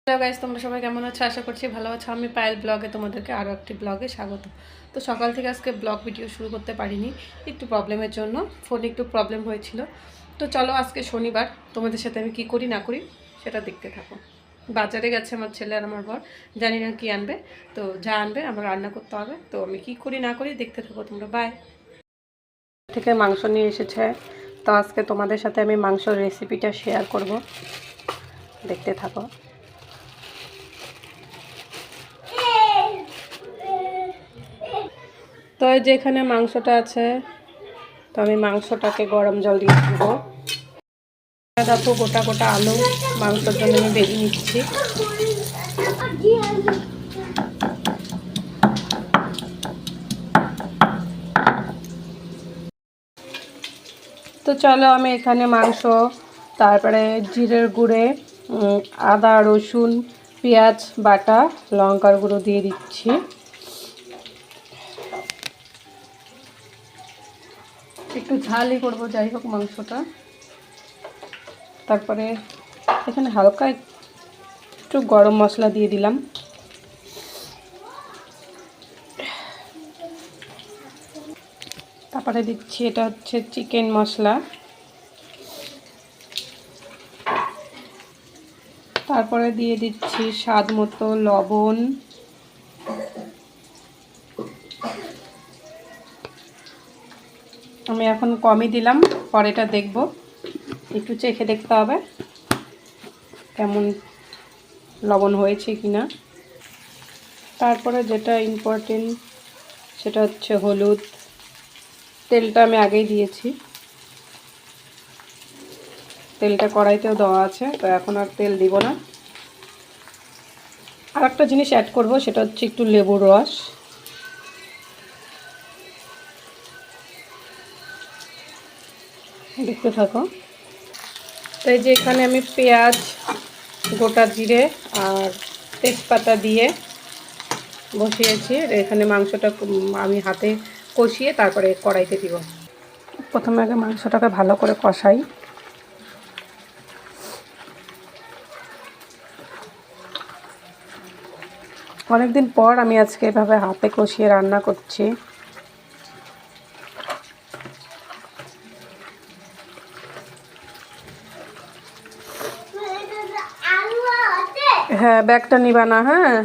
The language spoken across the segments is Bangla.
হ্যালো গাইস, তোমরা সবাই কেমন আছো? আশা করছি ভালো আছো। আমি পায়েল ব্লগে তোমাদেরকে আরও একটি ব্লগে স্বাগত। তো সকাল থেকে আজকে ব্লগ ভিডিও শুরু করতে পারিনি, একটু প্রবলেমের জন্য। ফোনে একটু প্রবলেম হয়েছিল। তো চলো, আজকে শনিবার, তোমাদের সাথে আমি কি করি না করি সেটা দেখতে থাকো। বাজারে গেছে আমার ছেলে আর আমার বর, জানি না কি আনবে। তো যা আনবে আমার রান্না করতে হবে। তো আমি কি করি না করি দেখতে থাকো তোমরা। বাই। থেকে মাংস নিয়ে এসেছে, তো আজকে তোমাদের সাথে আমি মাংসর রেসিপিটা শেয়ার করব, দেখতে থাকো। তো যেখানে মাংসটা আছে, তো আমি মাংসটাকে গরম জল দিয়ে দেবো। দেখো, গোটা গোটা আলু মাংসের জন্য আমি ভেজে নিচ্ছি। তো চলো, আমি এখানে মাংস, তারপরে জিরের গুঁড়ে, আদা রসুন পেঁয়াজ বাটা, লঙ্কার গুঁড়ো দিয়ে দিচ্ছি। একটু ঝালই করবো, যাই হোক মাংসটা। তারপরে এখানে হালকা একটু গরম মশলা দিয়ে দিলাম। তারপরে দিচ্ছি, এটা হচ্ছে চিকেন মশলা। তারপরে দিয়ে দিচ্ছি স্বাদ মতো লবণ। আমি এখন কমই দিলাম, পরেটা দেখব, একটু চেখে দেখতে হবে কেমন লবণ হয়েছে কিনা। তারপরে যেটা ইম্পর্টেন্ট সেটা হচ্ছে হলুদ। তেলটা আমি আগেই দিয়েছি, তেলটা কড়াইতেও দেওয়া আছে, তো এখন আর তেল দিব না। আর একটা জিনিস অ্যাড করব, সেটা হচ্ছে একটু লেবুর রস। দেখতে থাকো। তো এই যে এখানে আমি পেঁয়াজ, গোটা জিরে আর তেজপাতা দিয়ে বসিয়েছি। এখানে মাংসটা আমি হাতে কষিয়ে তারপরে কড়াইতে দিব। প্রথমে আগে মাংসটাকে ভালো করে কষাই। অনেকদিন পর আমি আজকে এভাবে হাতে কষিয়ে রান্না করছি। হ্যাঁ, ব্যাগটা নিবা না? হ্যাঁ,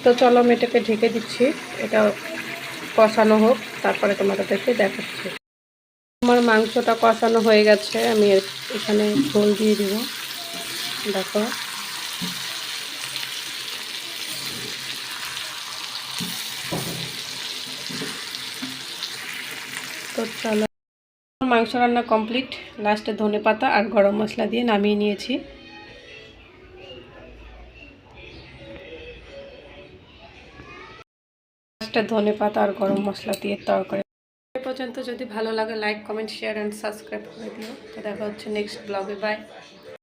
তো চলো আমি এটাকে ঢেকে দিচ্ছি, এটা কষানো হোক, তারপরে তোমাদেরকে দেখাচ্ছি। আমার মাংসটা কষানো হয়ে গেছে, আমি এখানে ঝোল দিয়ে দিব। দেখো, তো চলো, মাংস রান্না কমপ্লিট। লাস্টে ধনেপাতা আর গরম মশলা দিয়ে নামিয়ে নিয়েছি। লাস্টে ধনেপাতা আর গরম মশলা দিয়ে তরকারি। এ পর্যন্ত যদি ভালো লাগে like comment share and subscribe করে দিও। তো দেখা হচ্ছে নেক্সট ব্লগে। বাই।